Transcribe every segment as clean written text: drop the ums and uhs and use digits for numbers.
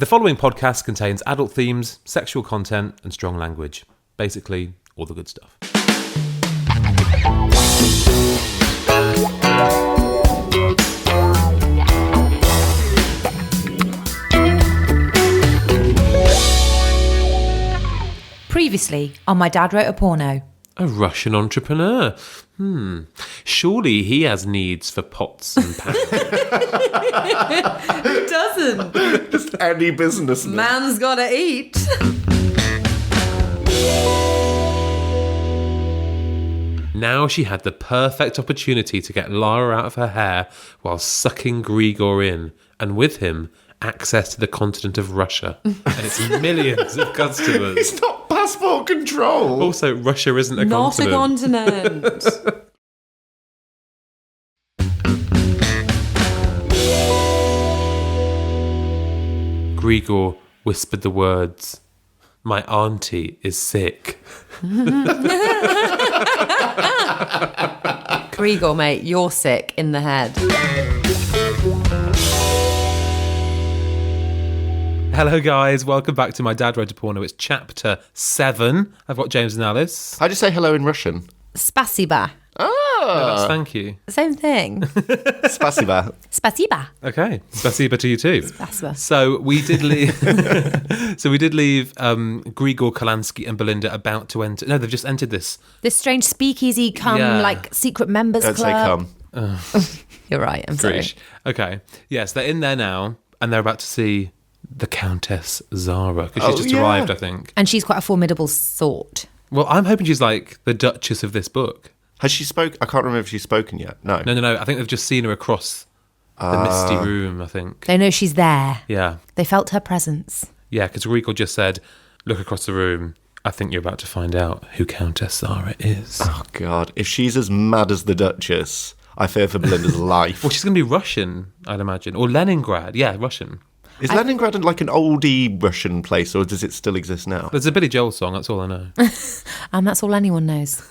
The following podcast contains adult themes, sexual content, and strong language. Basically, all the good stuff. Previously on My Dad Wrote a Porno. A Russian entrepreneur. Surely he has needs for pots and pans. Who doesn't? Just any businessman. Man's gotta eat. Now she had the perfect opportunity to get Lara out of her hair while sucking Grigor in, and with him, access to the continent of Russia and its millions of customers. It's not passport control. Also, Russia isn't a Not continent. a continent. Grigor whispered the words, "My auntie is sick." Grigor, mate, you're sick in the head. Hello guys, welcome back to My Dad Wrote a Porno. It's chapter 7. I've got James and Alice. How'd you say hello in Russian? Spasiba. Oh, that's thank you. Same thing. Spasiba. Spasiba. Okay, spasiba to you too. Spasiba. So we did leave. Grigor, Kalansky, and Belinda about to enter. No, they've just entered this. This strange speakeasy like secret members Don't say club. come. You're right, I'm sorry. Greesh. Okay, yes, they're in there now, and they're about to see the Countess Zara because she's just arrived, I think. And she's quite a formidable sort. Well, I'm hoping she's like the Duchess of this book. Has she spoke? I can't remember if she's spoken yet. No. No. I think they've just seen her across the misty room, I think. They know she's there. Yeah. They felt her presence. Yeah, because Grigor just said, look across the room. I think you're about to find out who Countess Zara is. Oh, God. If she's as mad as the Duchess, I fear for Belinda's life. Well, she's going to be Russian, I'd imagine. Or Leningrad. Yeah, Russian. Is Leningrad like an oldie Russian place, or does it still exist now? There's a Billy Joel song, that's all I know. And that's all anyone knows.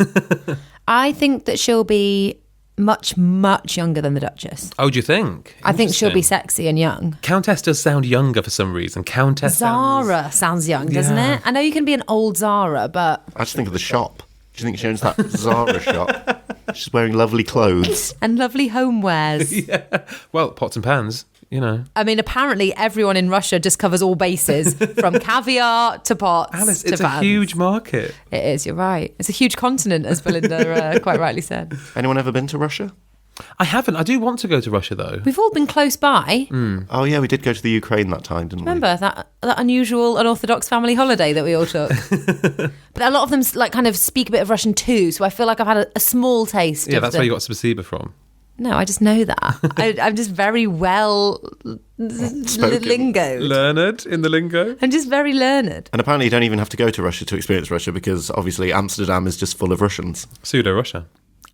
I think that she'll be much, much younger than the Duchess. Oh, do you think? I think she'll be Interesting. sexy and young. Countess does sound younger for some reason. Countess Zara sounds young, doesn't Yeah. it? I know you can be an old Zara, but... I just think of the shop. Do you think she owns that Zara shop? She's wearing lovely clothes. And lovely homewares. Yeah. Well, pots and pans, you know. I mean, apparently everyone in Russia just covers all bases, from caviar to pots Alice, to it's pans. a huge market. It is, you're right. It's a huge continent, as Belinda quite rightly said. Anyone ever been to Russia? I haven't. I do want to go to Russia, though. We've all been close by. Oh, yeah, we did go to the Ukraine that time, didn't Remember that unusual, unorthodox family holiday that we all took? But a lot of them like kind of speak a bit of Russian too, so I feel like I've had a small taste Yeah, of that's where you got spasiba from. No, I just know that. I'm just very well lingo. Learned in the lingo. I'm just very learned. And apparently you don't even have to go to Russia to experience Russia, because obviously Amsterdam is just full of Russians. Pseudo-Russia.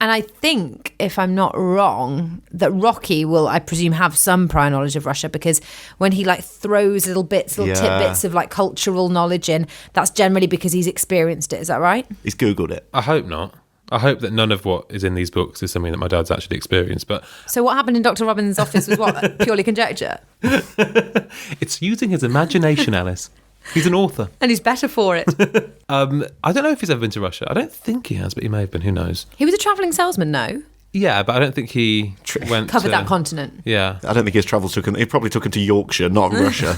And I think, if I'm not wrong, that Rocky will, I presume, have some prior knowledge of Russia, because when he like throws little tidbits of like cultural knowledge in, that's generally because he's experienced it. Is that right? He's Googled it. I hope not. I hope that none of what is in these books is something that my dad's actually experienced, but So what happened in Dr. Robin's office was what? Purely conjecture? it's using his imagination, Alice. He's an author. And he's better for it. I don't know if he's ever been to Russia. I don't think he has, but he may have been. Who knows? He was a travelling salesman, no? Yeah, but I don't think he went Covered to... that continent. Yeah. I don't think his travels took him. He probably took him to Yorkshire, not Russia.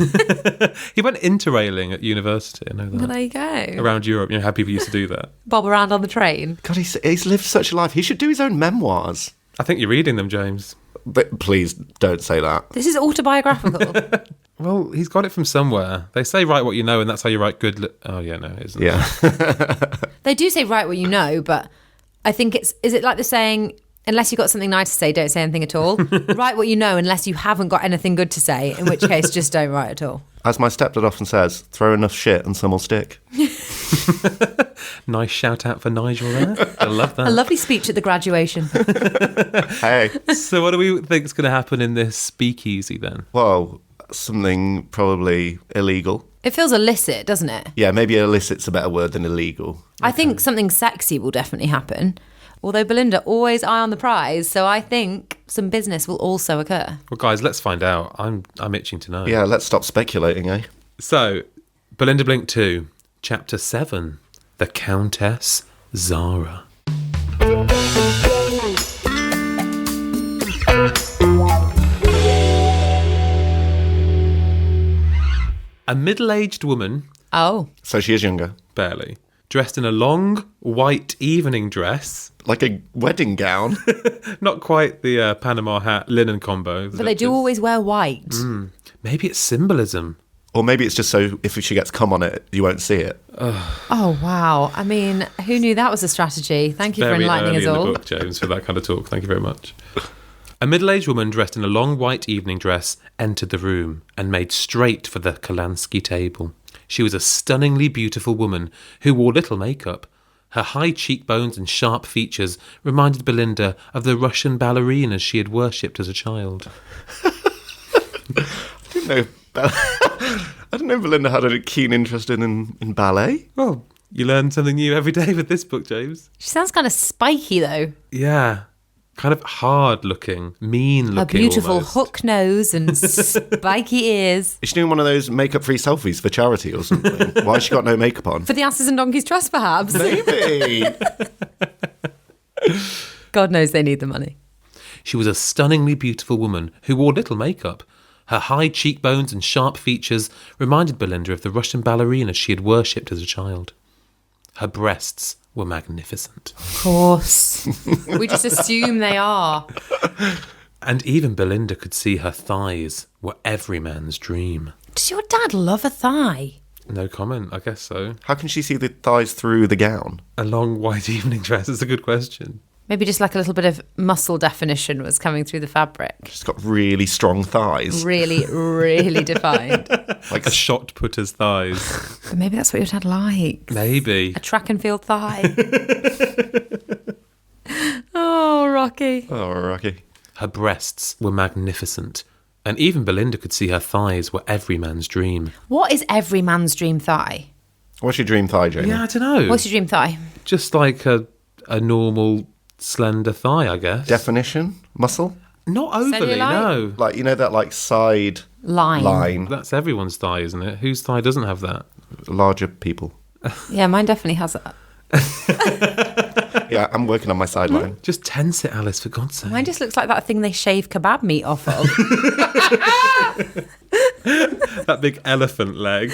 He went interrailing at university, I know that. Well, there you go. Around Europe, you know how people used to do that. Bob around on the train. God, he's lived such a life. He should do his own memoirs. I think you're reading them, James. But please don't say that. This is autobiographical. Well, he's got it from somewhere. They say write what you know, and that's how you write good... Oh, yeah, no, it isn't. Yeah. They do say write what you know, but I think is it like the saying, unless you've got something nice to say, don't say anything at all? Write what you know unless you haven't got anything good to say, in which case just don't write at all. As my stepdad often says, throw enough shit and some will stick. Nice shout out for Nigel there. I love that. A lovely speech at the graduation. Hey. So what do we think is going to happen in this speakeasy then? Well, something probably illegal. It feels illicit, doesn't it? Yeah, maybe illicit's a better word than illegal. I think something sexy will definitely happen. Although Belinda, always eye on the prize, so I think some business will also occur. Well, guys, let's find out. I'm itching to know. Yeah, let's stop speculating, eh? So, Belinda Blink 2, Chapter 7, The Countess Zara. A middle-aged woman, Oh. So she is younger. barely, dressed in a long, white evening dress. Like a wedding gown. Not quite the Panama hat linen combo. But they do always wear white. Maybe it's symbolism. Or maybe it's just so if she gets cum on it, you won't see it. Oh, wow. I mean, who knew that was a strategy? Thank you for Very enlightening early us in the all. book, James, for that kind of talk. Thank you very much. A middle-aged woman dressed in a long white evening dress entered the room and made straight for the Kalansky table. She was a stunningly beautiful woman who wore little makeup. Her high cheekbones and sharp features reminded Belinda of the Russian ballerinas she had worshipped as a child. I didn't know Belinda had a keen interest in ballet. Well, you learn something new every day with this book, James. She sounds kind of spiky, though. Yeah. Kind of hard-looking, mean-looking. A beautiful almost. hook nose and spiky ears. Is she doing one of those makeup-free selfies for charity or something? Why has she got no makeup on? For the Asses and Donkeys Trust, perhaps. Maybe. God knows they need the money. She was a stunningly beautiful woman who wore little makeup. Her high cheekbones and sharp features reminded Belinda of the Russian ballerinas she had worshipped as a child. Her breasts were magnificent. Of course. We just assume they are. And even Belinda could see her thighs were every man's dream. Does your dad love a thigh? No comment, I guess so. How can she see the thighs through the gown? A long white evening dress is a good question. Maybe just like a little bit of muscle definition was coming through the fabric. She's got really strong thighs. Really, really defined. Like A shot putter's thighs. But maybe that's what your dad likes. Maybe. A track and field thigh. Oh, Rocky. Oh, Rocky. Her breasts were magnificent. And even Belinda could see her thighs were every man's dream. What is every man's dream thigh? What's your dream thigh, Jamie? Yeah, I don't know. What's your dream thigh? Just like a normal slender thigh, I guess. Definition? Muscle? Not overly, Cellulite? no. Like, you know that like side Line. That's everyone's thigh, isn't it? Whose thigh doesn't have that? Larger people. Yeah, mine definitely has that. Yeah, I'm working on my sideline. Just tense it, Alice, for God's sake. Mine just looks like that thing they shave kebab meat off of. That big elephant leg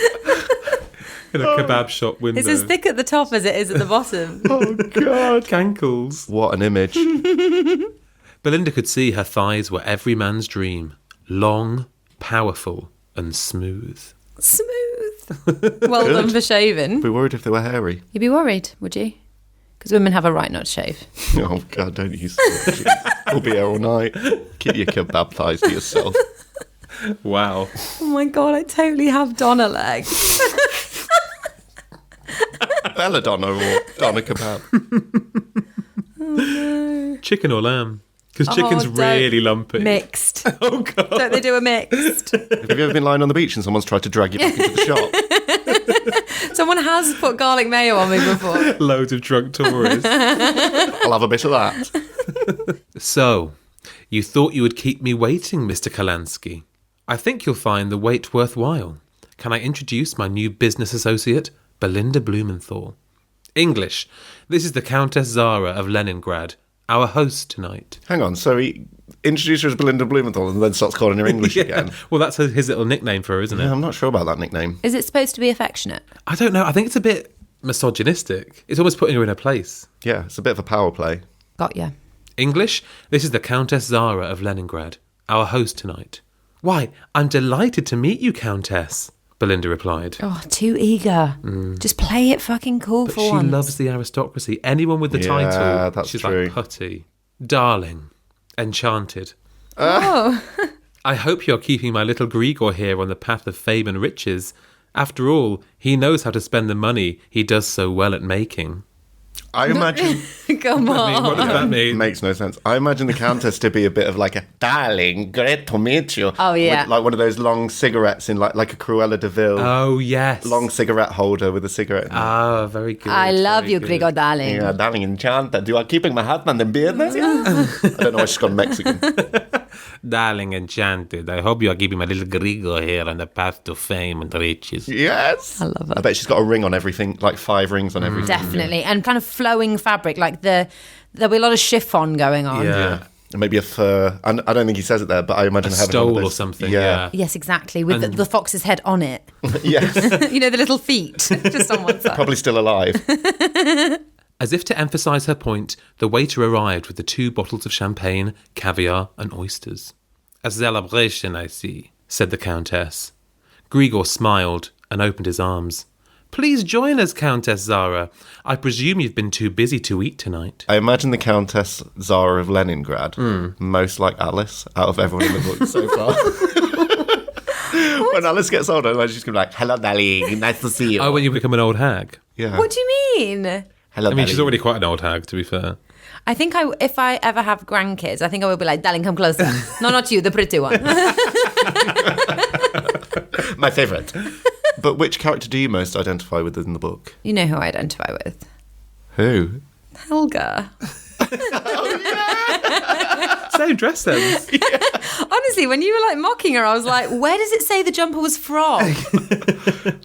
in a kebab shop window. It's as thick at the top as it is at the bottom. Oh, God. Cankles. What an image. Belinda could see her thighs were every man's dream. Long, powerful, and smooth. Smooth. Well done for shaving. Be worried if they were hairy. You'd be worried, would you? Because women have a right not to shave. Oh, God, don't use that. We'll be here all night. Keep your kebab thighs to yourself. Wow. Oh my God, I totally have Donna legs. Belladonna or Donna kebab. Chicken or lamb? Because chicken's don't. really lumpy. Mixed. Oh, God. Don't they do a mixed? Have you ever been lying on the beach and someone's tried to drag you back into the shop? Someone has put garlic mayo on me before. Loads of drunk tourists. I'll have a bit of that. So, you thought you would keep me waiting, Mr. Kalansky. I think you'll find the wait worthwhile. Can I introduce my new business associate, Belinda Blumenthal? English. This is the Countess Zara of Leningrad, our host tonight. Hang on, so he introduced her as Belinda Blumenthal and then starts calling her English again? Well, that's his little nickname for her, isn't it? Yeah, I'm not sure about that nickname. Is it supposed to be affectionate? I don't know. I think it's a bit misogynistic. It's almost putting her in her place. Yeah, it's a bit of a power play. Got ya. English. This is the Countess Zara of Leningrad, our host tonight. Why, I'm delighted to meet you, Countess, Belinda replied. Oh, too eager. Just play it fucking cool But for she once. loves the aristocracy. Anyone with the Yeah, title, that's she's true. like putty, darling, enchanted. Oh. I hope you're keeping my little Grigor here on the path of fame and riches. After all, he knows how to spend the money he does so well at making. I imagine... Come on. What does that mean? Makes no sense. I imagine the Countess to be a bit of like a darling, great to meet you. Oh, yeah. With, like one of those long cigarettes in like a Cruella de Vil. Oh, yes. Long cigarette holder with a cigarette in it. Ah, very good. I love very you, good. Grigor, darling. Yeah, darling, enchanted. You are keeping my husband in business? Yeah. I don't know why she's gone Mexican. Darling enchanted, I hope you are keeping my little Grigor here on the path to fame and riches. Yes. I love it. I bet she's got a ring on everything, like 5 rings on everything. Definitely. And kind of flowing fabric, like there'll be a lot of chiffon going on. Yeah. And maybe a fur. I don't think he says it there, but I imagine A having stole one of or those- something, Yeah. Yes, exactly. With the fox's head on it. Yes. You know, the little feet just on one side. Probably still alive. As if to emphasise her point, the waiter arrived with the 2 bottles of champagne, caviar, and oysters. A celebration, I see, said the Countess. Grigor smiled and opened his arms. Please join us, Countess Zara. I presume you've been too busy to eat tonight. I imagine the Countess Zara of Leningrad, most like Alice, out of everyone in the book so far. When Alice gets older, like, she's going to be like, hello, darling, nice to see you. Oh, when you become an old hag. Yeah. What do you mean? Hello, I mean, she's darling. already quite an old hag, to be fair. I think if I ever have grandkids, I think I will be like, darling, come closer. No, not you, the pretty one. My favourite. But which character do you most identify with in the book? You know who I identify with? Who? Helga. Same dress sense. Honestly, when you were like mocking her, I was like, where does it say the jumper was from?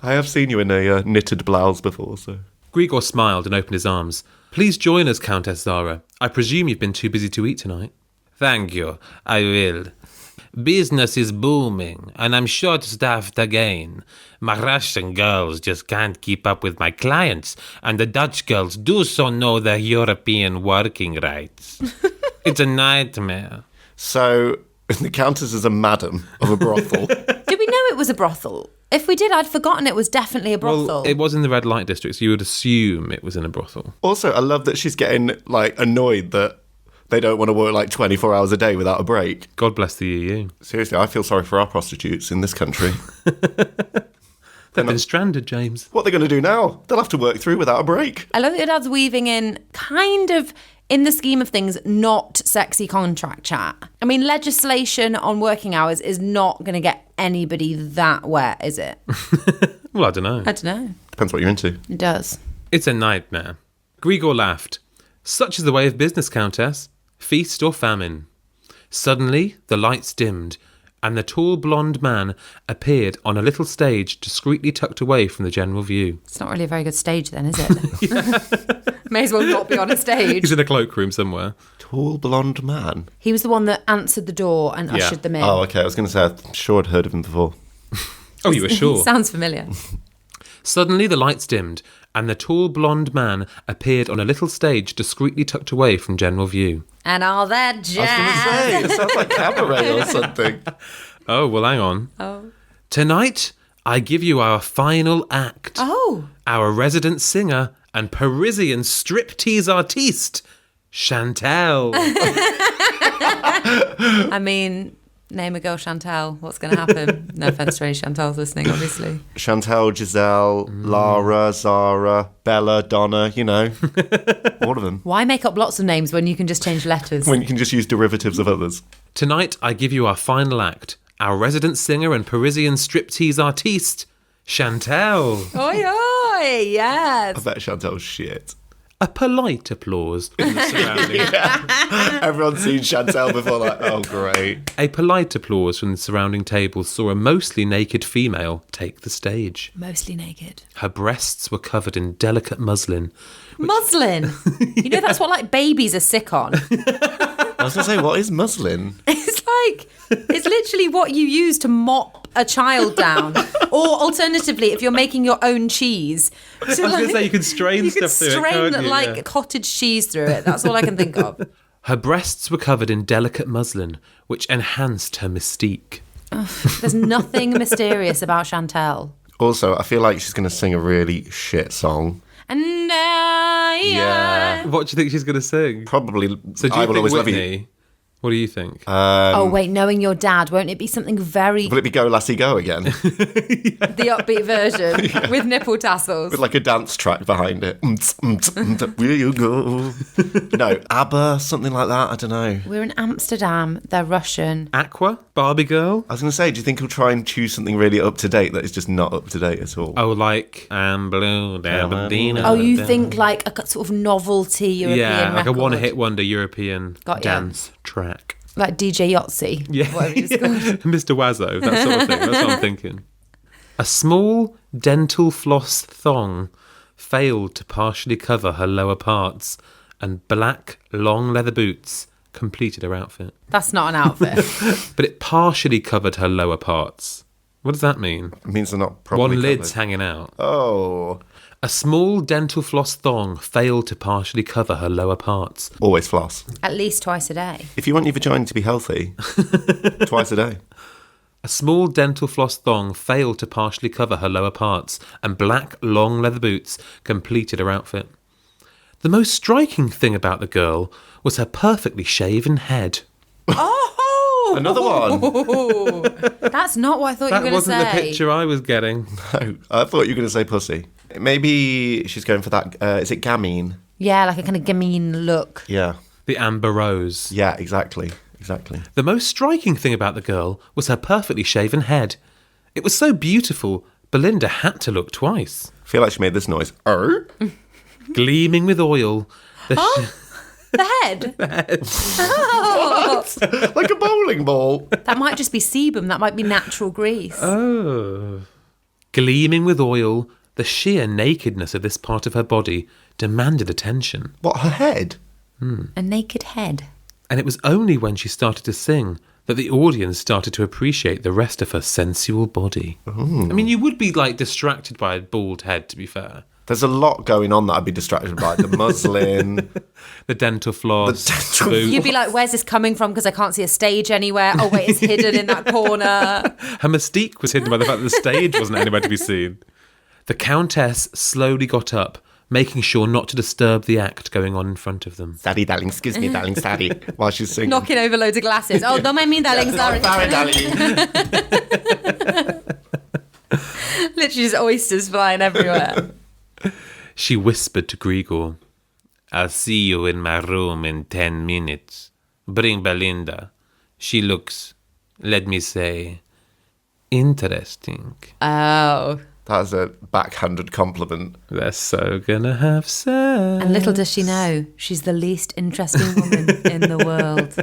I have seen you in a knitted blouse before, so... Grigor smiled and opened his arms. Please join us, Countess Zara. I presume you've been too busy to eat tonight. Thank you. I will. Business is booming, and I'm short-staffed again. My Russian girls just can't keep up with my clients, and the Dutch girls do so know their European working rights. It's a nightmare. So, the Countess is a madam of a brothel. Did we know it was a brothel? If we did, I'd forgotten it was definitely a brothel. Well, it was in the red light district, so you would assume it was in a brothel. Also, I love that she's getting, like, annoyed that they don't want to work, like, 24 hours a day without a break. God bless the EU. Seriously, I feel sorry for our prostitutes in this country. They've been stranded, James. What are they going to do now? They'll have to work through without a break. I love that your dad's weaving in kind of, in the scheme of things, not sexy contract chat. I mean, legislation on working hours is not going to get anybody that wet, is it? Well, I don't know. I don't know. Depends what you're into. It does. It's a nightmare. Grigor laughed. Such is the way of business, Countess. Feast or famine. Suddenly, the lights dimmed, and the tall blonde man appeared on a little stage discreetly tucked away from the general view. It's not really a very good stage then, is it? May as well not be on a stage. He's in a cloakroom somewhere. Tall blonde man. He was the one that answered the door and Yeah. ushered them in. Oh, okay. I was going to say, I'm sure I'd heard of him before. Oh, you were sure? Sounds familiar. Suddenly the lights dimmed, and the tall blonde man appeared on a little stage discreetly tucked away from general view. And all that I was jazz. going to say, it sounds like cabaret or something. Oh, well, hang on. Oh. Tonight, I give you our final act. Oh. Our resident singer and Parisian striptease artiste, Chantal. I mean, name a girl Chantal. What's going to happen? No offence to any Chantals listening, obviously. Chantal, Giselle, Lara, Zara, Bella, Donna, you know, all of them. Why make up lots of names when you can just change letters? When you can just use derivatives of others. Tonight, I give you our final act. Our resident singer and Parisian striptease artiste, Chantal. Oi, oi, I yes. bet Chantal's shit. A polite applause from the surrounding. Everyone's seen Chantal before, like, oh, great. A polite applause from the surrounding tables saw a mostly naked female take the stage. Mostly naked. Her breasts were covered in delicate muslin. Muslin. You know, that's what like babies are sick on. I was going to say, what is muslin? It's literally what you use to mop a child down. Or alternatively, if you're making your own cheese. I was going to say, you can strain you can stuff through it, strain can't you? like Yeah. cottage cheese through it. That's all I can think of. Her breasts were covered in delicate muslin, which enhanced her mystique. There's nothing mysterious about Chantal. Also, I feel like she's going to sing a really shit song. And Yeah. What do you think she's going to sing? Probably, So do you I Will think Always Love You. Whitney? What do you think? Oh, wait, knowing your dad, won't it be something very... Will it be Go Lassie Go again? The upbeat version with nipple tassels? With like a dance track behind it. Will you go? No, ABBA, something like that. I don't know. We're in Amsterdam. They're Russian. Aqua? Barbie Girl? I was going to say, do you think he'll try and choose something really up to date that is just not up to date at all? Oh, like I'm Blue, Dabadina. Oh, you think like a sort of novelty European Yeah, like record. a one-hit wonder European Got ya. dance track. Like DJ Yahtzee. Yeah, Whatever it's called. Mr. Wazzo, that sort of thing. That's what I'm thinking. A small dental floss thong failed to partially cover her lower parts, and black long leather boots completed her outfit. That's not an outfit. But it partially covered her lower parts. What does that mean? It means they're not properly One lid's covered. hanging out. Oh. A small dental floss thong failed to partially cover her lower parts. Always floss. At least twice a day. If you want your vagina to be healthy, twice a day. A small dental floss thong failed to partially cover her lower parts, and black long leather boots completed her outfit. The most striking thing about the girl was her perfectly shaven head. Oh! Another one. That's not what I thought you were That going to say. wasn't the picture I was getting. No, I thought you were going to say pussy. Maybe she's going for that. Is it gamine? Yeah, like a kind of gamine look. Yeah. The amber rose. Yeah, exactly. Exactly. The most striking thing about the girl was her perfectly shaven head. It was so beautiful, Belinda had to look twice. I feel like she made this noise. Gleaming with oil. The head? Oh. Like a bowling ball. That might just be sebum. That might be natural grease. Oh. Gleaming with oil, the sheer nakedness of this part of her body demanded attention. What, her head? A naked head. And it was only when she started to sing that the audience started to appreciate the rest of her sensual body. Ooh. I mean, you would be, like, distracted by a bald head, to be fair. There's a lot going on that I'd be distracted by. The muslin. The dental floss. The dental boots. You'd be like, where's this coming from? Because I can't see a stage anywhere. Oh, wait, it's hidden in that corner. Her mystique was hidden by the fact that the stage wasn't anywhere to be seen. The Countess slowly got up, making sure not to disturb the act going on in front of them. Sorry, darling. Excuse me, darling. Sorry. While she's singing. Knocking over loads of glasses. Oh, don't mind me, darling. Sorry. Sorry, darling. Literally just oysters flying everywhere. She whispered to Grigor, "I'll see you in my room in 10 minutes. Bring Belinda. She looks, let me say, interesting." Oh. That's a backhanded compliment. They're so gonna have sex. And little does she know, she's the least interesting woman in the world.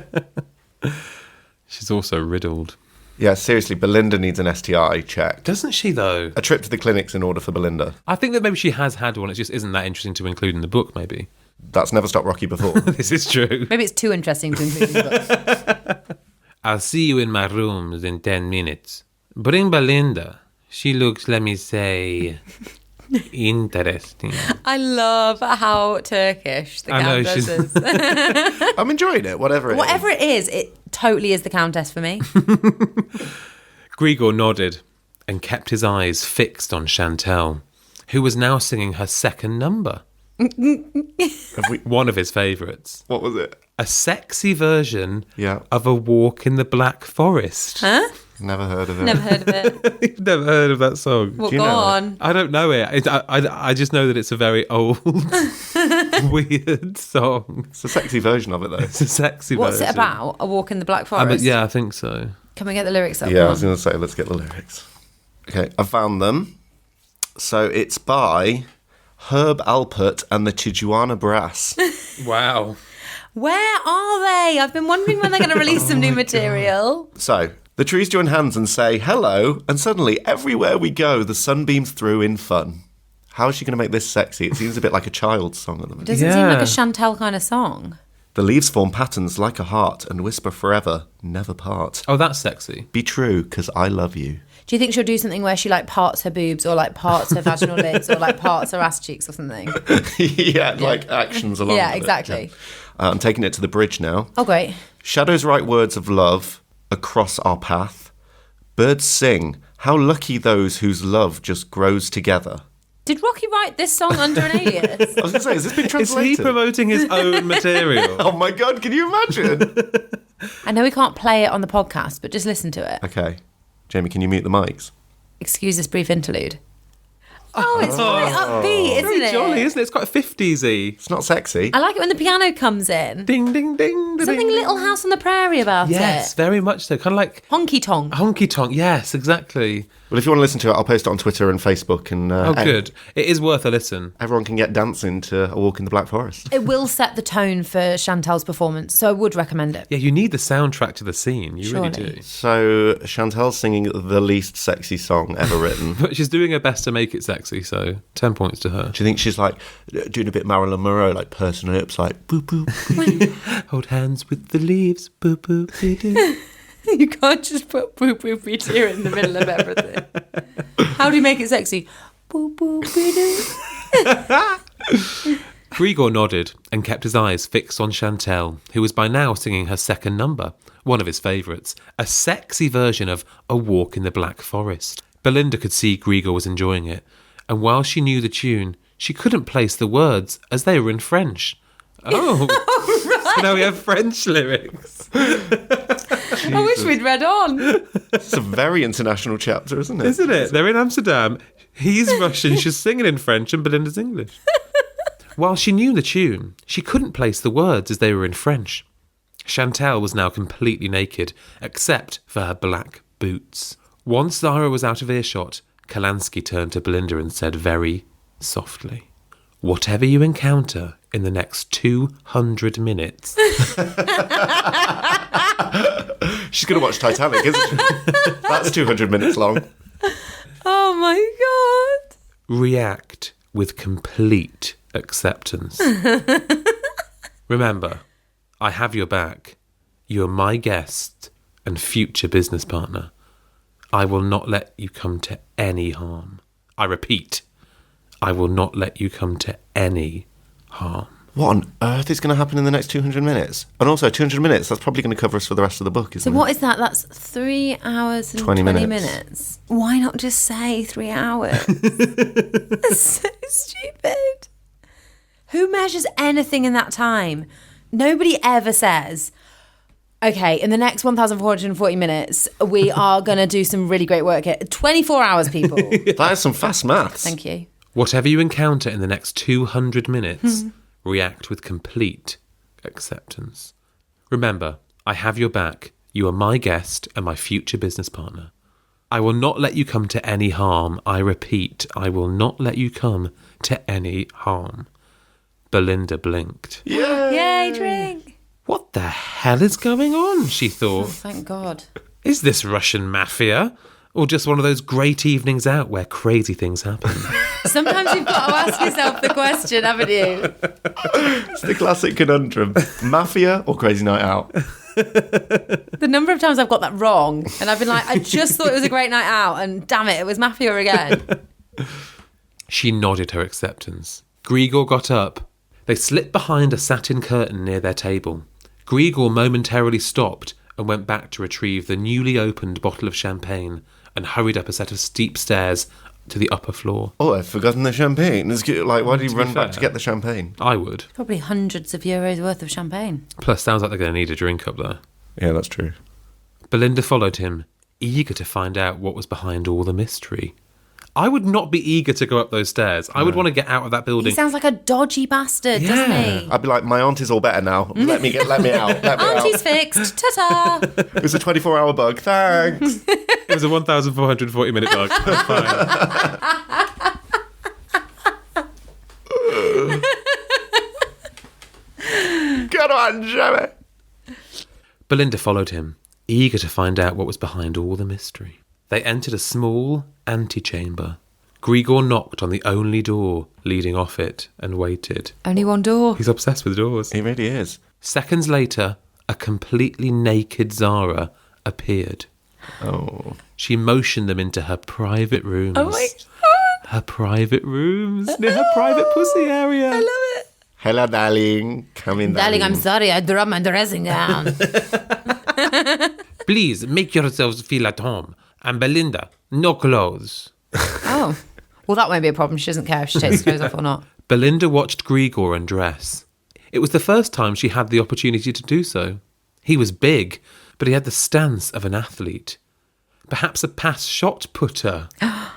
She's also riddled. Yeah, seriously, Belinda needs an STI check. Doesn't she, though? A trip to the clinics in order for Belinda. I think that maybe she has had one. It just isn't that interesting to include in the book, maybe. That's never stopped Rocky before. This is true. Maybe it's too interesting to include in the book. I'll see you in my rooms in 10 minutes. Bring Belinda. She looks, let me say, interesting. I love how Turkish the I know, Countess she's- is. I'm enjoying it, whatever it Whatever it is, it totally is the Countess for me. Grigor nodded and kept his eyes fixed on Chantal, who was now singing her second number. One of his favourites. What was it? A sexy version Yeah. of A Walk in the Black Forest. Huh? Never heard of it. Never heard of it. You've never heard of that song? Well, you go know it? on. I don't know it. I just know that it's a very old, weird song. It's a sexy version of it, though. It's a sexy What's version. it about? A walk in the Black But Forest? yeah, I think so. Can we get the lyrics up? Yeah, I Come was on. going to say, let's get the lyrics. Okay, I found them. So it's by Herb Alpert and the Tijuana Brass. Wow. Where are they? I've been wondering when they're going to release some new material. So, the trees join hands and say hello, and suddenly, everywhere we go, the sun beams through in fun. How is she going to make this sexy? It seems a bit like a child's song at the moment. Doesn't seem like Yeah. a Chantal kind of song. The leaves form patterns like a heart and whisper forever, never part. Oh, that's sexy. Be true, 'cause I love you. Do you think she'll do something where she like parts her boobs or like parts her vaginal lids or like parts her ass cheeks or something? yeah, like actions along Yeah, with it. exactly. I'm taking it to the bridge now. Oh, great. Shadows write words of love across our path. Birds sing, how lucky those whose love just grows together. Did Rocky write this song under an alias? I was going to say, has this been Is translated? he promoting his own material? Oh my God, can you imagine? I know we can't play it on the podcast, but just listen to it. Okay. Jamie, can you mute the mics? Excuse this brief interlude. Oh, it's quite upbeat, isn't Very it? jolly, isn't it? It's quite 50s-y. It's not sexy. I like it when the piano comes in. Ding, ding, ding. Something Little House on the Prairie about Yes, it. very much so. Kind of like Honky tonk. honky tonk. Yes, exactly. Well, if you want to listen to it, I'll post it on Twitter and Facebook. And Good. It is worth a listen. everyone can get dancing to A Walk in the Black Forest. It will set the tone for Chantal's performance, so I would recommend it. Yeah, you need the soundtrack to the scene. You really Surely. do. So Chantal's singing the least sexy song ever written. But she's doing her best to make it sexy, so 10 points to her. Do you think she's like doing a bit Marilyn Monroe, like pursing her lips, like boop boop? boop. Hold hands with the leaves, boo boo doo doo. You can't just put boop boop beat here in the middle of everything. How do you make it sexy? Boop boop beat. Grigor nodded and kept his eyes fixed on Chantal, who was by now singing her second number, one of his favourites, a sexy version of A Walk in the Black Forest. Belinda could see Grigor was enjoying it, and while she knew the tune, she couldn't place the words as they were in French. Oh, so now we have French lyrics. I wish we'd read on. It's a very international chapter, isn't it? Isn't it? They're in Amsterdam. He's Russian, she's singing in French, and Belinda's English. While she knew the tune, she couldn't place the words as they were in French. Chantal was now completely naked, except for her black boots. Once Zara was out of earshot, Kalansky turned to Belinda and said very softly, "Whatever you encounter in the next 200 minutes..." She's going to watch Titanic, isn't she? That's 200 minutes long. Oh my God. "React with complete acceptance. Remember, I have your back. You are my guest and future business partner. I will not let you come to any harm. I repeat, I will not let you come to any harm." What on earth is going to happen in the next 200 minutes? And also, 200 minutes, that's probably going to cover us for the rest of the book, isn't So it? what is that? That's 3 hours and 20 20 minutes. minutes. Why not just say 3 hours? That's so stupid. Who measures anything in that time? Nobody ever says, okay, in the next 1,440 minutes, we are going to do some really great work here. 24 hours, people. That is some fast maths. Thank you. Whatever you encounter in the next 200 minutes, react with complete acceptance. Remember, I have your back. You are my guest and my future business partner. I will not let you come to any harm. I repeat, I will not let you come to any harm. Belinda blinked. Yay, drink. What the hell is going on? She Oh, thought. thank God. Is this Russian mafia? Or just one of those great evenings out where crazy things happen? Sometimes you've got to ask yourself the question, haven't you? It's the classic conundrum. Mafia or crazy night out? The number of times I've got that wrong, and I've been like, I just thought it was a great night out, and damn it, it was Mafia again. She nodded her acceptance. Grigor got up. They slipped behind a satin curtain near their table. Grigor momentarily stopped and went back to retrieve the newly opened bottle of champagne and hurried up a set of steep stairs to the upper floor. Oh, I've forgotten the champagne. It's like, why did he To be run back fair. to get the champagne? I would. Probably hundreds of euros worth of champagne. Plus, sounds like they're going to need a drink up there. Yeah, that's true. Belinda followed him, eager to find out what was behind all the mystery. I would not be eager to go up those stairs. I would want to get out of that He building. sounds like a dodgy bastard, doesn't he? I'd be like, my aunt is all better now. Let me out. Let me Auntie's out. fixed. Ta-ta. It was a 24-hour bug. Thanks. It was a 1,440-minute bug. That's fine. Get on, Jimmy. Belinda followed him, eager to find out what was behind all the mystery. They entered a small antechamber. Grigor knocked on the only door leading off it and waited. Only one door. He's obsessed with doors. He really is. Seconds later, a completely naked Zara appeared. Oh. She motioned them into her private rooms. Oh my God. Her private rooms, near her private pussy area. I love it. Hello, darling. Come in, Darling, I'm sorry. I dropped my dressing gown. Please, make yourselves feel at home. And Belinda, no clothes. Oh. Well, that won't be a problem. She doesn't care if she takes her clothes off or not. Belinda watched Grigor undress. It was the first time she had the opportunity to do so. He was big, but he had the stance of an athlete. Perhaps a pass shot putter.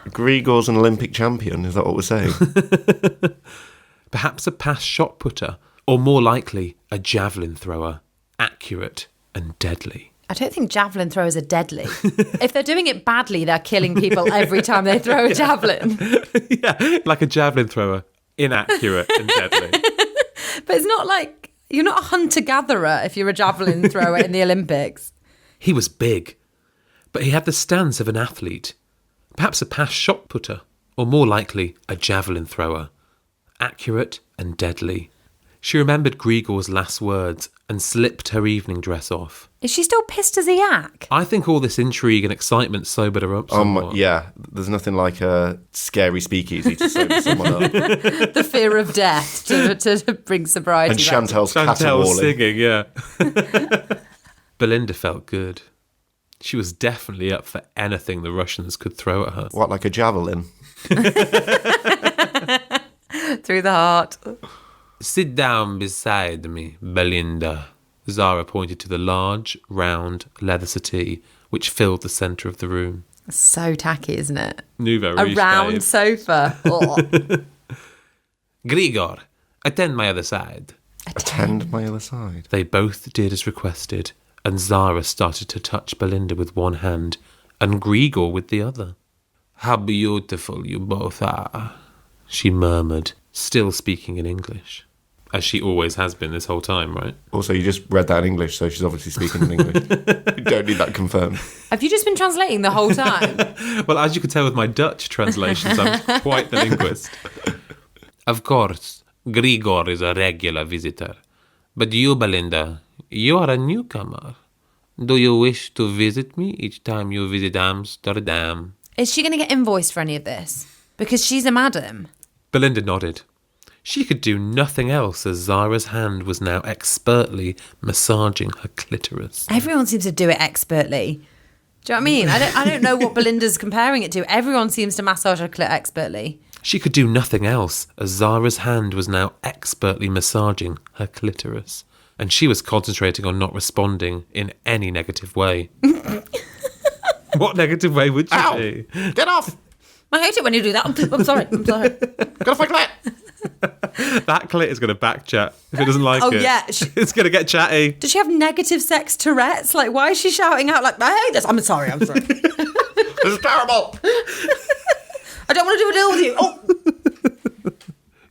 Grigor's an Olympic champion, is that what we're saying? Perhaps a pass shot putter, or more likely, a javelin thrower. Accurate and deadly. I don't think javelin throwers are deadly. If they're doing it badly, they're killing people every time they throw a javelin. Yeah, like a javelin thrower. Inaccurate and deadly. But it's not like, you're not a hunter-gatherer if you're a javelin thrower in the Olympics. He was big, but he had the stance of an athlete. Perhaps a pass shot putter, or more likely, a javelin thrower. Accurate and deadly. She remembered Grigor's last words and slipped her evening dress off. Is she still pissed as a yak? I think all this intrigue and excitement sobered her up somewhat. Yeah, there's nothing like a scary speakeasy to sober someone up. The fear of death to bring sobriety And back. Chantel's Chantel's caterwauling. singing, yeah. Belinda felt good. She was definitely up for anything the Russians could throw at her. What, like a javelin? Through the heart. Sit down beside me, Belinda. Zara pointed to the large, round, leather settee which filled the centre of the room. So tacky, isn't it? Nouveau A riche, round babe. sofa. Oh. Grigor, attend my other side. Attend my other side. They both did as requested, and Zara started to touch Belinda with one hand and Grigor with the other. How beautiful you both are, she murmured, still speaking in English. As she always has been this whole time, right? Also, you just read that in English, so she's obviously speaking in English. You don't need that confirmed. Have you just been translating the whole time? Well, as you can tell with my Dutch translations, I'm quite the linguist. Of course, Grigor is a regular visitor. But you, Belinda, you are a newcomer. Do you wish to visit me each time you visit Amsterdam? Is she going to get invoiced for any of this? Because she's a madam. Belinda nodded. She could do nothing else as Zara's hand was now expertly massaging her clitoris. Everyone seems to do it expertly. Do you know what I mean? I don't know what Belinda's comparing it to. Everyone seems to massage her clit expertly. She could do nothing else as Zara's hand was now expertly massaging her clitoris. And she was concentrating on not responding in any negative way. What negative way would she be? Get off! I hate it when you do that. I'm sorry. Get off my clit! That clit is going to back chat if it doesn't like Oh, it. yeah. It's going to get chatty. Does she have negative sex Tourette's? Like, why is she shouting out like, I hate this? I'm sorry. This is terrible! I don't want to do a deal with you. Oh.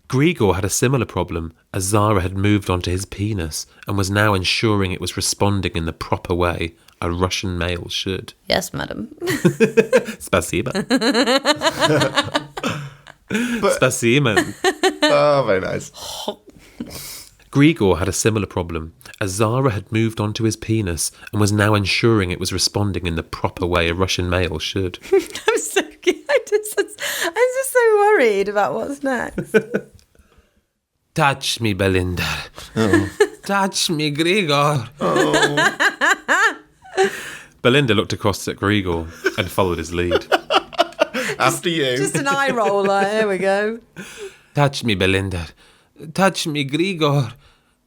Grigor had a similar problem as Zara had moved onto his penis and was now ensuring it was responding in the proper way a Russian male should. Yes, madam. Spasiba. Spasiba. Oh, very nice. Grigor had a similar problem as Zara had moved onto his penis and was now ensuring it was responding in the proper way a Russian male should. I'm so I'm just so worried about what's next. Touch me, Belinda. Oh. Touch me, Grigor. Oh. Belinda looked across at Grigor and followed his lead. After you. Just an eye roller. Here we go. Touch me, Belinda. Touch me, Grigor.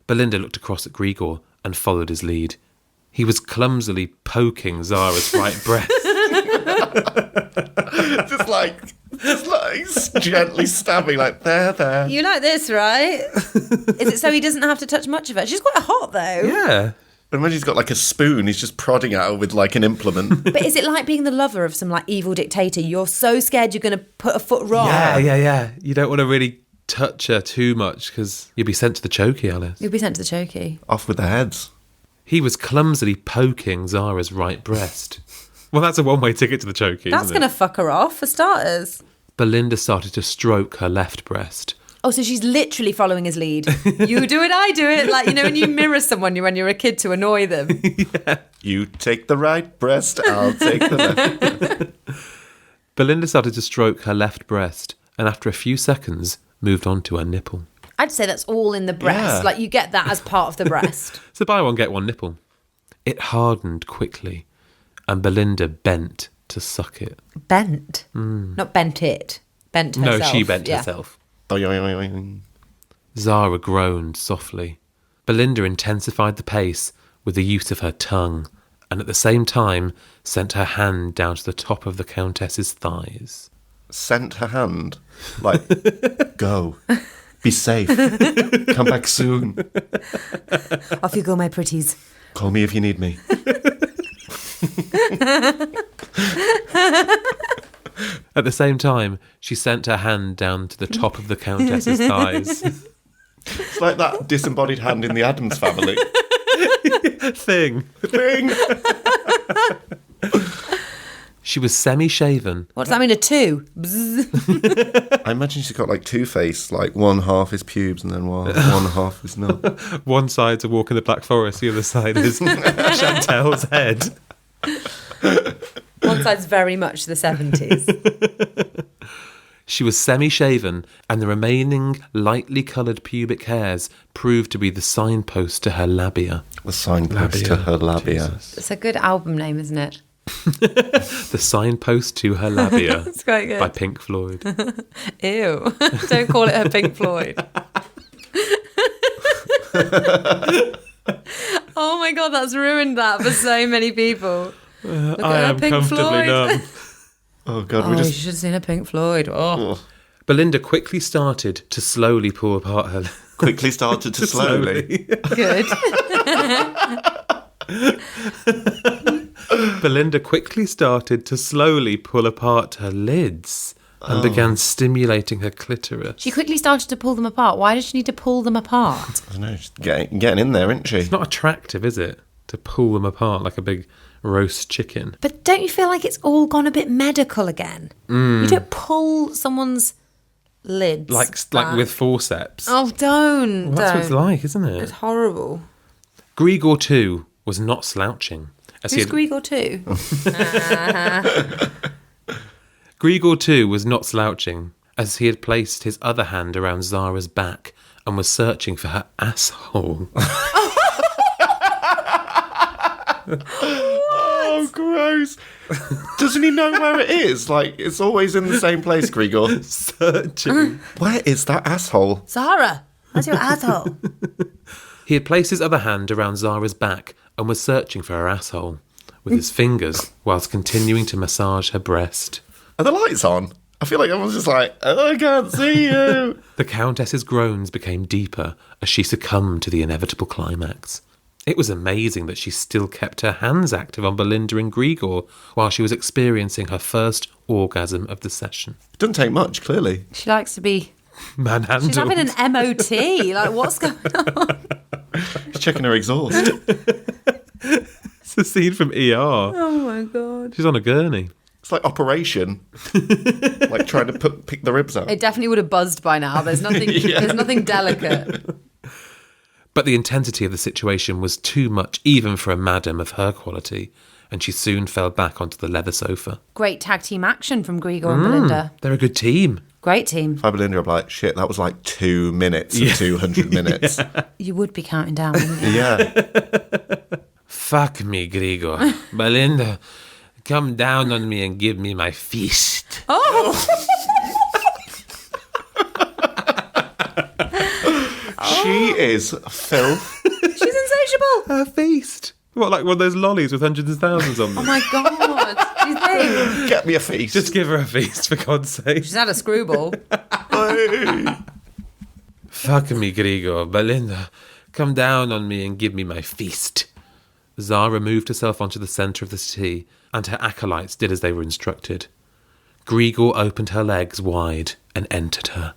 Belinda looked across at Grigor and followed his lead. He was clumsily poking Zara's right breast. just like gently stabbing, like, there. You like this, right? Is it so he doesn't have to touch much of her? She's quite hot, though. Yeah. And when he's got like a spoon, he's just prodding at her with like an implement. But is it like being the lover of some like evil dictator? You're so scared you're going to put a foot wrong. Yeah. You don't want to really touch her too much because you'll be sent to the chokey, Alice. You'll be sent to the chokey. Off with their heads. He was clumsily poking Zara's right breast. Well, that's a one-way ticket to the chokey, That's isn't going it? to fuck her off, for starters. Belinda started to stroke her left breast. Oh, so she's literally following his lead. You do it, I do it. Like, you know, when you mirror someone when you're a kid to annoy them. Yeah. You take the right breast, I'll take the left. Belinda started to stroke her left breast and after a few seconds moved on to her nipple. I'd say that's all in the breast. Yeah. Like, you get that as part of the breast. So buy one, get one nipple. It hardened quickly and Belinda bent to suck it. Bent. Not bent it. Bent herself. No, she bent Yeah. herself. Doing. Zara groaned softly. Belinda intensified the pace with the use of her tongue, and at the same time sent her hand down to the top of the Countess's thighs. Sent her hand? Like, go. Be safe. Come back soon. Off you go, my pretties. Call me if you need me. At the same time, she sent her hand down to the top of the Countess's thighs. It's like that disembodied hand in the Addams Family. Thing. She was semi-shaven. What does that mean, a 2? Bzz. I imagine she's got like two-face, like one half is pubes and then one half is not. One side's a walk in the Black Forest, the other side is Chantel's head. One side's very much the 70s. She was semi-shaven, and the remaining lightly coloured pubic hairs proved to be the signpost to her labia. The signpost to her labia. Jesus. It's a good album name, isn't it? The Signpost to Her Labia. It's quite good. By Pink Floyd. Ew. Don't call it her Pink Floyd. Oh my God, that's ruined that for so many people. Look I at her am Pink comfortably Floyd. numb. Oh, God, Oh, we you just... should have seen a Pink Floyd. Oh. Belinda quickly started to slowly pull apart her... quickly started to slowly. Good. Belinda quickly started to slowly pull apart her lids and began stimulating her clitoris. She quickly started to pull them apart. Why did she need to pull them apart? I don't know, she's getting in there, isn't she? It's not attractive, is it? To pull them apart like a big roast chicken. But don't you feel like it's all gone a bit medical again? You don't pull someone's lids. Like back. with forceps. Oh, don't. Well, that's what it's like, isn't it? It's horrible. Grigor, too, was not slouching. Who's Grigor too? Grigor, too, was not slouching, as he had placed his other hand around Zara's back and was searching for her asshole. Oh, gross. Doesn't he know where it is? Like, it's always in the same place, Grigor. Searching. Where is that asshole? Zara, that's your asshole. He had placed his other hand around Zara's back and was searching for her asshole with his fingers whilst continuing to massage her breast. Are the lights on? I feel like everyone's just like, oh, I can't see you. The Countess's groans became deeper as she succumbed to the inevitable climax. It was amazing that she still kept her hands active on Belinda and Grigor while she was experiencing her first orgasm of the session. Doesn't take much, clearly. She likes to be... Manhandled. She's having an MOT. Like, what's going on? She's checking her exhaust. It's a scene from ER. Oh, my God. She's on a gurney. It's like Operation. Like trying to pick the ribs out. It definitely would have buzzed by now. There's nothing, there's nothing delicate. But the intensity of the situation was too much even for a madam of her quality, and she soon fell back onto the leather sofa. Great tag team action from Grigor and Belinda. They're a good team. Great team. If I Belinda, I'm like, shit, that was like 2 minutes of 200 minutes. You would be counting down, wouldn't you? Yeah. Fuck me, Grigor. Belinda, come down on me and give me my feast. Oh! She is filth. She's insatiable. Her feast. What, like one of those lollies with hundreds of thousands on them? Oh, my God. Do you think? Get me a feast. Just give her a feast, for God's sake. She's had a screwball. Fuck me, Grigor. Belinda, come down on me and give me my feast. Zara moved herself onto the centre of the settee, and her acolytes did as they were instructed. Grigor opened her legs wide and entered her,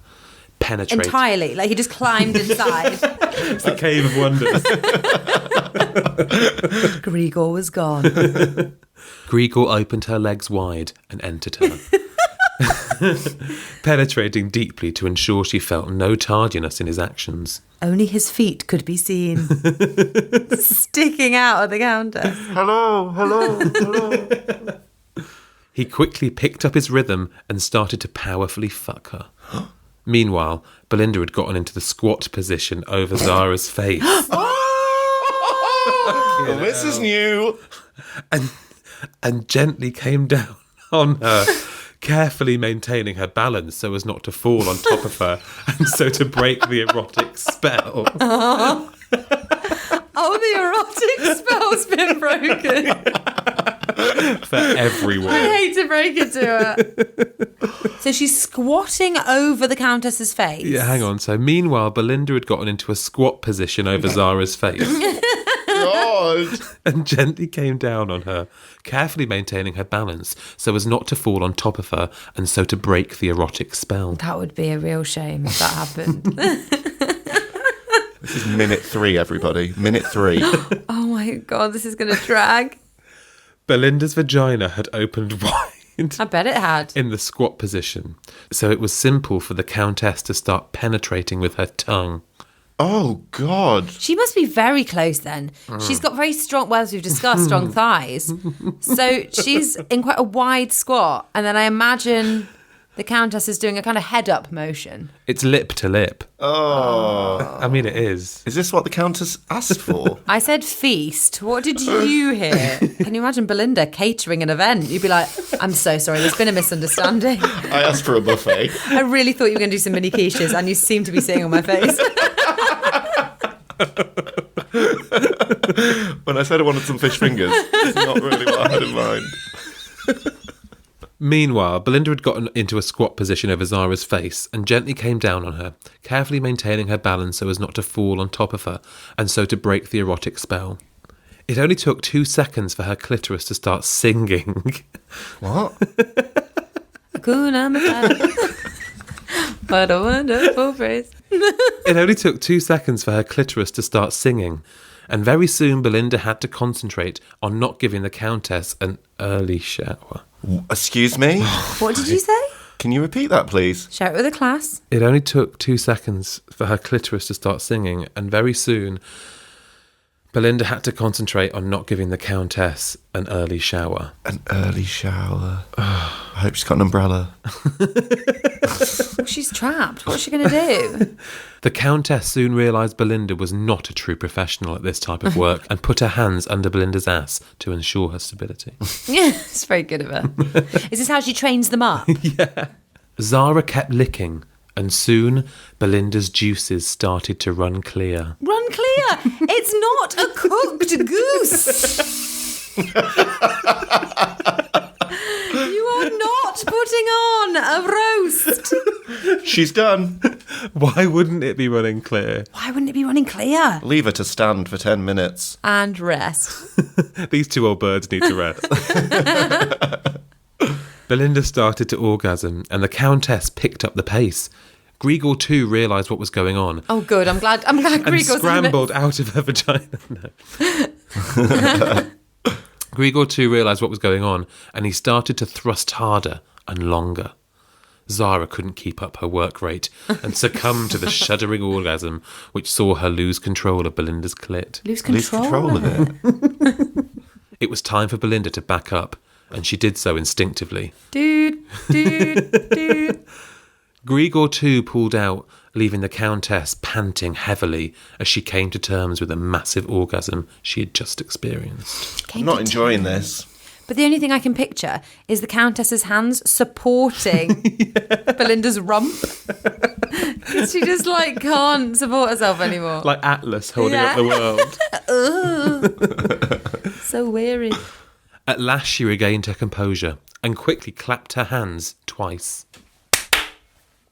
penetrating... Entirely. Like, he just climbed inside. It's the Cave of Wonders. Grigor was gone. Grigor opened her legs wide and entered her, penetrating deeply to ensure she felt no tardiness in his actions. Only his feet could be seen. Sticking out of the Countess. Hello. He quickly picked up his rhythm and started to powerfully fuck her. Meanwhile, Belinda had gotten into the squat position over Zara's face. Oh, this is new. And gently came down on her, carefully maintaining her balance so as not to fall on top of her and so to break the erotic spell. Oh Oh, the erotic spell's been broken. For everyone. I hate to break it to her. So she's squatting over the Countess's face. Yeah, hang on. So meanwhile, Belinda had gotten into a squat position over Zara's face. God. And gently came down on her, carefully maintaining her balance so as not to fall on top of her and so to break the erotic spell. That would be a real shame if that happened. This is minute 3, everybody. Minute 3. Oh my God, this is going to drag. Belinda's vagina had opened wide. I bet it had. In the squat position, so it was simple for the Countess to start penetrating with her tongue. Oh, God. She must be very close then. She's got very strong, well, as we've discussed, strong thighs. So she's in quite a wide squat. And then I imagine the Countess is doing a kind of head-up motion. It's lip to lip. Oh. I mean, it is. Is this what the Countess asked for? I said feast. What did you hear? Can you imagine Belinda catering an event? You'd be like, I'm so sorry, there's been a misunderstanding. I asked for a buffet. I really thought you were going to do some mini quiches and you seem to be seeing on my face. When I said I wanted some fish fingers, it's not really what I had in mind. Meanwhile, Belinda had gotten into a squat position over Zara's face and gently came down on her, carefully maintaining her balance so as not to fall on top of her and so to break the erotic spell. It only took 2 seconds for her clitoris to start singing. What? Hakuna Matata. What a wonderful phrase. It only took 2 seconds for her clitoris to start singing, and very soon Belinda had to concentrate on not giving the Countess an early shower. Excuse me? What did you say? Can you repeat that, please? Share it with the class. It only took 2 seconds for her clitoris to start singing, and very soon Belinda had to concentrate on not giving the Countess an early shower. An early shower. I hope she's got an umbrella. Well, she's trapped. What's she going to do? The Countess soon realised Belinda was not a true professional at this type of work and put her hands under Belinda's ass to ensure her stability. Yeah, it's very good of her. Is this how she trains them up? Yeah. Zara kept licking, and soon Belinda's juices started to run clear. Run clear! It's not a cooked goose! You are not putting on a roast! She's done. Why wouldn't it be running clear? Why wouldn't it be running clear? Leave her to stand for 10 minutes. And rest. These 2 old birds need to rest. Belinda started to orgasm, and the Countess picked up the pace. Grigor too realised what was going on. Oh, good. I'm glad And Grigor's scrambled out of her vagina. No. Grigor too realised what was going on, and he started to thrust harder and longer. Zara couldn't keep up her work rate and succumbed to the shuddering orgasm, which saw her lose control of Belinda's clit. Lose control of it. It was time for Belinda to back up, and she did so instinctively. Dude. Grigor too pulled out, leaving the Countess panting heavily as she came to terms with a massive orgasm she had just experienced. I'm not enjoying this. But the only thing I can picture is the Countess's hands supporting Belinda's rump. She just can't support herself anymore. Like Atlas holding up the world. So weary. At last she regained her composure and quickly clapped her hands twice.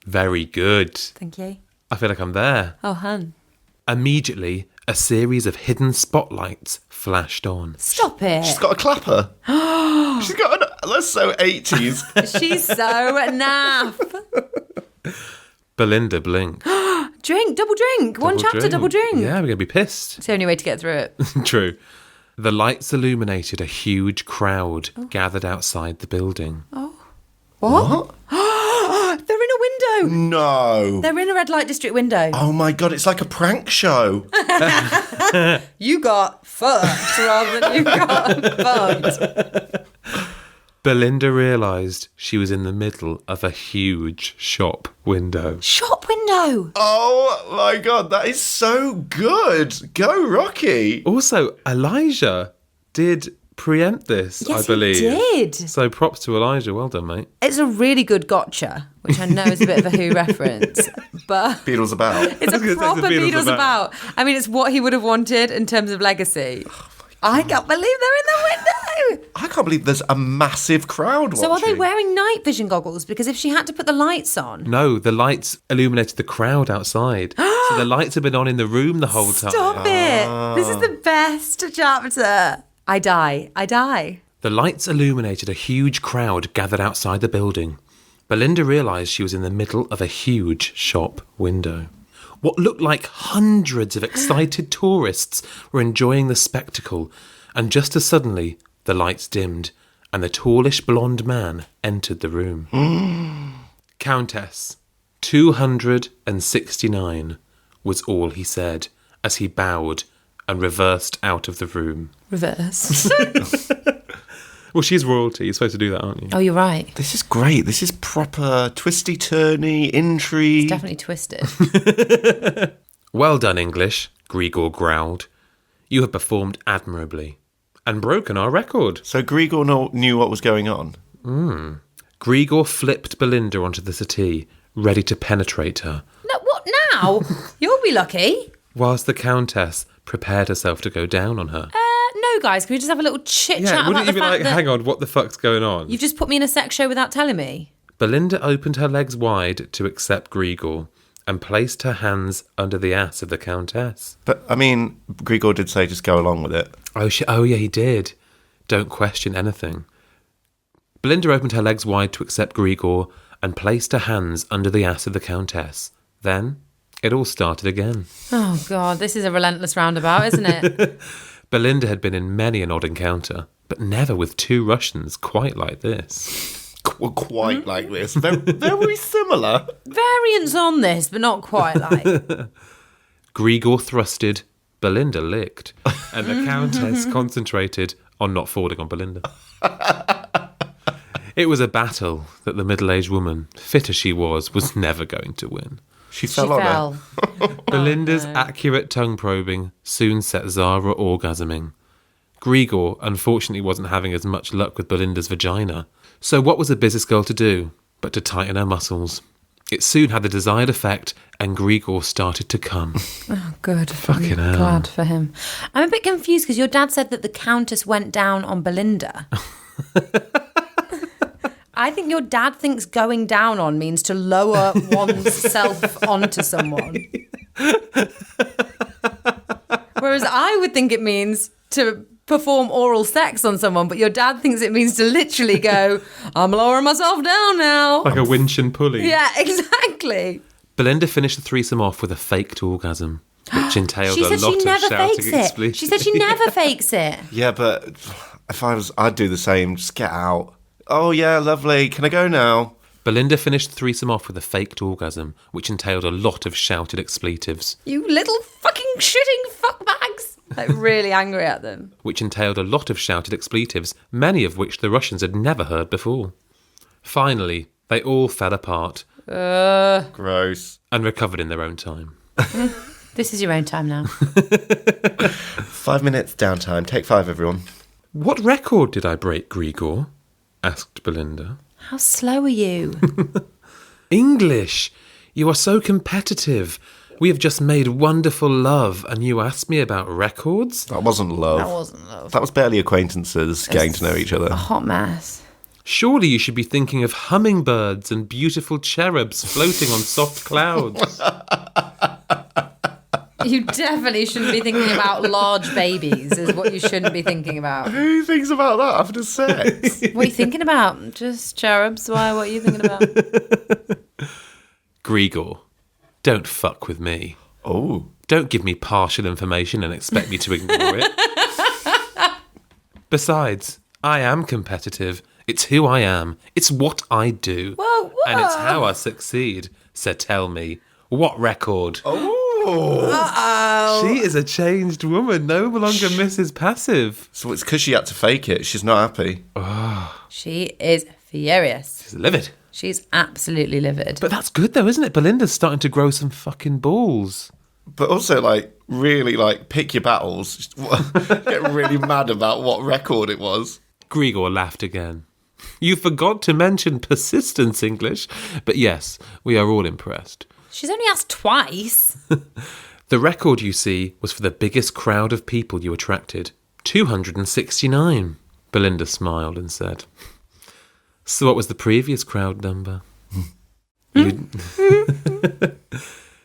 Very good. Thank you. I feel like I'm there. Oh, hun. Immediately, a series of hidden spotlights flashed on. Stop it. She's got a clapper. She's got that's so 80s. She's so naff. Belinda blinked. Drink, double drink. One chapter, double drink. Yeah, we're going to be pissed. It's the only way to get through it. True. The lights illuminated a huge crowd gathered outside the building. What? They're in a window. No. They're in a red light district window. Oh my God, it's like a prank show. You got fucked rather than you got fucked. Belinda realised she was in the middle of a huge shop window. Shop window. Oh my God, that is so good. Go, Rocky. Also, Elijah did preempt this, Yes, I believe. he did. So props to Elijah. Well done, mate. It's a really good gotcha, which I know is a bit of a Who reference, but Beatles about. it's I was a gonna say proper it's a Beatles Beatles about. I mean, it's what he would have wanted in terms of legacy. I can't believe they're in the window. I can't believe there's a massive crowd watching. So are they wearing night vision goggles? Because if she had to put the lights on... No, the lights illuminated the crowd outside. So the lights have been on in the room the whole time. Stop it. This is the best chapter. I die. The lights illuminated a huge crowd gathered outside the building. Belinda realised she was in the middle of a huge shop window. What looked like hundreds of excited tourists were enjoying the spectacle, and just as suddenly the lights dimmed and the tallish blonde man entered the room. Countess, 269, was all he said as he bowed and reversed out of the room. Reverse. Well, she's royalty. You're supposed to do that, aren't you? Oh, you're right. This is great. This is proper twisty-turny, intrigue. Definitely twisted. Well done, English, Grigor growled. You have performed admirably and broken our record. So Grigor knew what was going on? Grigor flipped Belinda onto the settee, ready to penetrate her, No, what now? You'll be lucky. whilst the Countess prepared herself to go down on her. No, guys, can we just have a little chit-chat about wouldn't the you be fact like, that hang on, what the fuck's going on? you've just put me in a sex show without telling me? Belinda opened her legs wide to accept Grigor and placed her hands under the ass of the Countess. But, I mean, Grigor did say just go along with it. Oh yeah, he did. Don't question anything. Belinda opened her legs wide to accept Grigor and placed her hands under the ass of the Countess. Then it all started again. Oh, God, this is a relentless roundabout, isn't it? Belinda had been in many an odd encounter, but never with two Russians quite like this. Quite like this. They're very similar. Variants on this, but not quite like. Grigor thrusted, Belinda licked, and the Countess concentrated on not falling on Belinda. It was a battle that the middle-aged woman, fit as she was never going to win. She She fell on fell. her. Belinda's accurate tongue probing soon set Zara orgasming. Grigor, unfortunately, wasn't having as much luck with Belinda's vagina. So what was a business girl to do but to tighten her muscles? It soon had the desired effect, and Grigor started to come. Oh, good. Fucking hell. Glad for him. I'm a bit confused because your dad said that the Countess went down on Belinda. I think your dad thinks going down on means to lower one's self onto someone. Whereas I would think it means to perform oral sex on someone, but your dad thinks it means to literally go, I'm lowering myself down now. Like a winch and pulley. Yeah, exactly. Belinda finished the threesome off with a faked orgasm, which entailed She a said lot she of never shouting fakes it. expletive. She said she never fakes it. Yeah, but if I'd do the same. Just get out. Oh, yeah, lovely. Can I go now? Belinda finished the threesome off with a faked orgasm, which entailed a lot of shouted expletives. You little fucking shitting fuckbags. Like, really angry at them. Which entailed a lot of shouted expletives, many of which the Russians had never heard before. Finally, they all fell apart Gross. and recovered in their own time. This is your own time now. 5 minutes downtime. Take 5, everyone. What record did I break, Grigor? Asked Belinda. How slow are you? English! You are so competitive. We have just made wonderful love, and you asked me about records? That wasn't love. That wasn't love. That was barely acquaintances getting to know each other. A hot mess. Surely you should be thinking of hummingbirds and beautiful cherubs floating on soft clouds. You definitely shouldn't be thinking about large babies, is what you shouldn't be thinking about. Who thinks about that after sex? What are you thinking about? Just cherubs? Why? What are you thinking about? Grigor, don't fuck with me. Oh. Don't give me partial information and expect me to ignore it. Besides, I am competitive. It's who I am. It's what I do. Whoa. And it's how I succeed. So tell me, what record? Oh. She is a changed woman, no longer Mrs. Passive. So it's because she had to fake it. She's not happy. She is furious. She's livid. She's absolutely livid. But that's good though, isn't it? Belinda's starting to grow some fucking balls. But also, like, really, like, pick your battles. Just get really mad about what record it was. Grigor laughed again. You forgot to mention persistence, English. But yes, we are all impressed. She's only asked twice. The record, you see, was for the biggest crowd of people you attracted. 269. Belinda smiled and said. So what was the previous crowd number?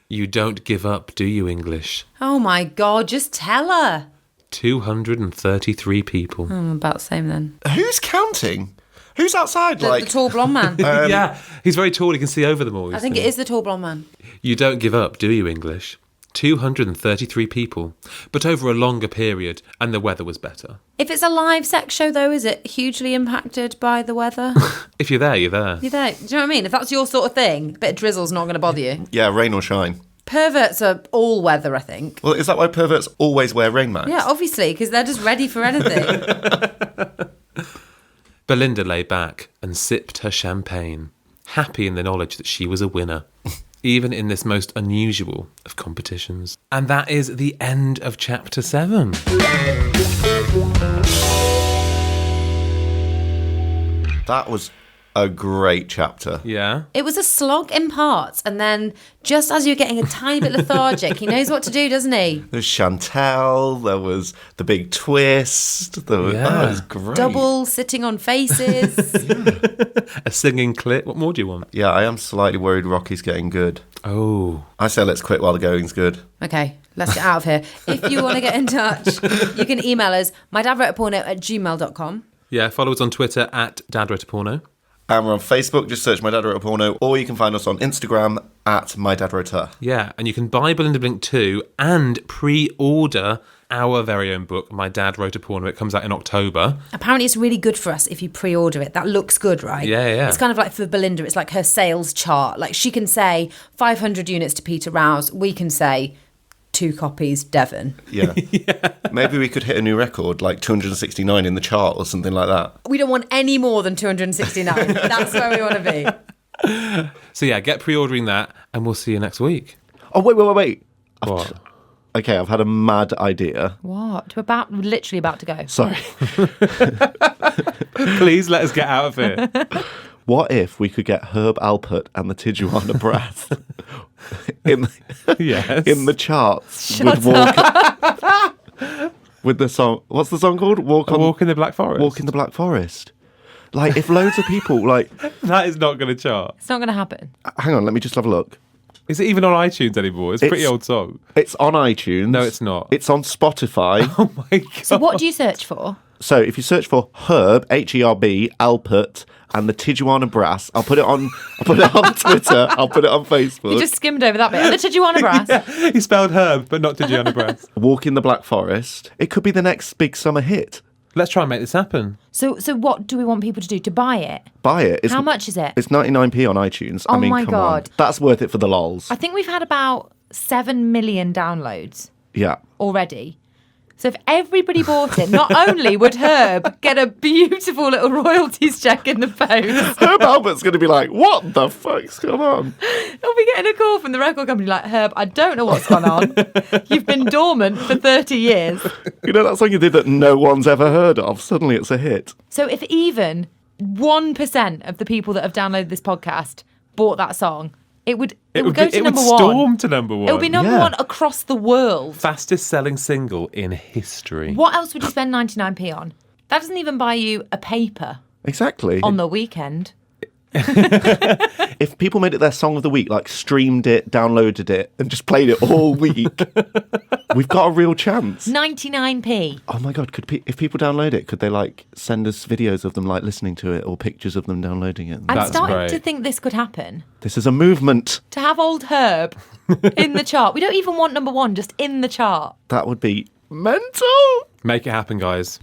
You don't give up, do you, English? Oh my God, just tell her. 233 people. About the same then. Who's counting? Who's outside? The tall blonde man. Yeah, he's very tall, he can see over them all. I think it is the tall blonde man. You don't give up, do you, English? 233 people, but over a longer period, and the weather was better. If it's a live sex show, though, is it hugely impacted by the weather? If you're there, you're there. You're there. Do you know what I mean? If that's your sort of thing, a bit of drizzle's not going to bother you. Yeah, rain or shine. Perverts are all weather, I think. Well, is that why perverts always wear rain masks? Yeah, obviously, because they're just ready for anything. Belinda lay back and sipped her champagne, happy in the knowledge that she was a winner, even in this most unusual of competitions. And that is the end of chapter 7. That was a great chapter. Yeah. It was a slog in parts, and then just as you're getting a tiny bit lethargic, he knows what to do, doesn't he? There's Chantal, there was the big twist. That was great. Double sitting on faces. A singing clip. What more do you want? Yeah, I am slightly worried Rocky's getting good. Oh. I say let's quit while the going's good. Okay, let's get out of here. If you want to get in touch, you can email us, mydadwroteaporno@gmail.com. Yeah, follow us on Twitter @dadwroteaporno. And we're on Facebook, just search My Dad Wrote a Porno, or you can find us on Instagram @MyDadWroteHer. Yeah, and you can buy Belinda Blink 2 and pre-order our very own book, My Dad Wrote a Porno. It comes out in October. Apparently it's really good for us if you pre-order it. That looks good, right? Yeah. It's kind of like for Belinda, it's like her sales chart. Like she can say 500 units to Peter Rouse. We can say 2 copies, Devon. Yeah. Maybe we could hit a new record, like 269 in the chart or something like that. We don't want any more than 269. That's where we want to be. So yeah, get pre-ordering that, and we'll see you next week. Oh, wait. What? Okay, I've had a mad idea. What? We're literally about to go. Sorry. Please let us get out of here. What if we could get Herb Alpert and the Tijuana Brass in the charts with the song? What's the song called? Walk in the Black Forest. Walk in the Black Forest. Like if loads of people like that is not going to chart. It's not going to happen. Hang on, let me just have a look. Is it even on iTunes anymore? It's a pretty old song. It's on iTunes. No, it's not. It's on Spotify. Oh my God. So what do you search for? So if you search for Herb, Herb, Alpert, and the Tijuana Brass, I'll put it on Twitter, I'll put it on Facebook. You just skimmed over that bit. And the Tijuana Brass. Yeah, he spelled Herb, but not Tijuana Brass. Walk in the Black Forest. It could be the next big summer hit. Let's try and make this happen. So what do we want people to do? To buy it? Buy it. How much is it? It's 99p on iTunes. Oh I mean, my come God. on. That's worth it for the lols. I think we've had about 7 million downloads Yeah. already. So if everybody bought it, not only would Herb get a beautiful little royalties check in the post. Herb Albert's going to be like, what the fuck's going on? He'll be getting a call from the record company like, Herb, I don't know what's gone on. You've been dormant for 30 years. You know that song you did that no one's ever heard of? Suddenly it's a hit. So if even 1% of the people that have downloaded this podcast bought that song, it would go to number one. It would storm to number one. It would be number one across the world. Fastest selling single in history. What else would you spend 99p on? That doesn't even buy you a paper. Exactly. On the weekend. If people made it their song of the week, like streamed it, downloaded it, and just played it all week, we've got a real chance. 99p. Oh my God, if people download it, could they like send us videos of them like listening to it or pictures of them downloading it? I'm starting to think this could happen. This is a movement. To have old Herb in the chart. We don't even want number one, just in the chart. That would be mental. Make it happen, guys.